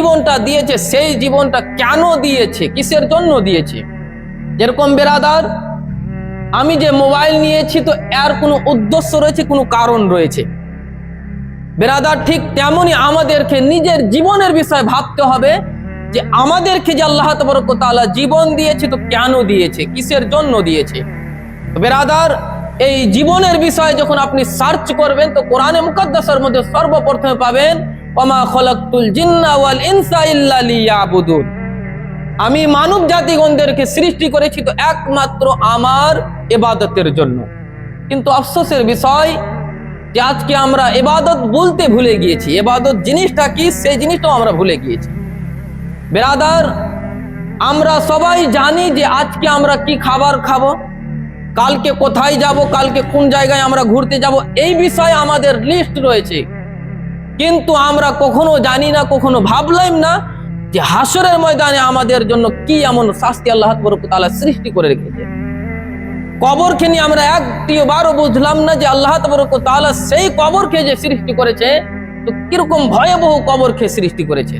জীবনটা দিয়েছে সেই জীবনটা কেন দিয়েছে, কিসের জন্য দিয়েছে। যেরকম বেরাদার, আমি যে মোবাইল নিয়েছি তো এর কোনো উদ্দেশ্য রয়েছে, কোনো কারণ রয়েছে। বেরাদার ঠিক তেমনি আমাদেরকে নিজের জীবনের বিষয়ে ভাবতে হবে যে আমাদেরকে যে আল্লাহ তাবারক ওয়া তাআলা জীবন দিয়েছে তো কেন দিয়েছে, কিসের জন্য দিয়েছে। বেরাদার, এই জীবনের বিষয়ে যখন আপনি সার্চ করবেন তো কোরআনে মুকাদ্দাসের মধ্যে সর্বপ্রথমে পাবেন ওয়ামা খলাকতুল জিন্না ওয়াল ইনসা ইল্লা লিয়াবুদুন, আমি মানব জাতিগণদেরকে সৃষ্টি করেছি তো একমাত্র আমার ইবাদতের জন্য। কিন্তু আফসোসের বিষয় যে আজকে আমরা ইবাদত বলতে ভুলে গিয়েছি, ইবাদত জিনিসটা কি সেই জিনিসটাও আমরা ভুলে গিয়েছি। বেরাদার, আমরা সবাই জানি যে আজকে আমরা কি খাবার খাবো, কালকে কোথায় যাব, কালকে কোন জায়গায় আমরা ঘুরতে যাব, এই বিষয়ে আমাদের লিস্ট রয়েছে। কিন্তু আমরা কখনো জানি না, কখনো ভাবলাম না যে হাসরের ময়দানে আমাদের জন্য কি এমন শাস্তি আল্লাহ তাবারক ওয়া তাআলা সৃষ্টি করে রেখেছে। কবরকে নিয়ে আমরা একটিবারও বুঝলাম না যে আল্লাহ তাবারক ওয়া তাআলা সেই কবরকে যে সৃষ্টি করেছে তো কিরকম ভয়াবহ কবরকে সৃষ্টি করেছে।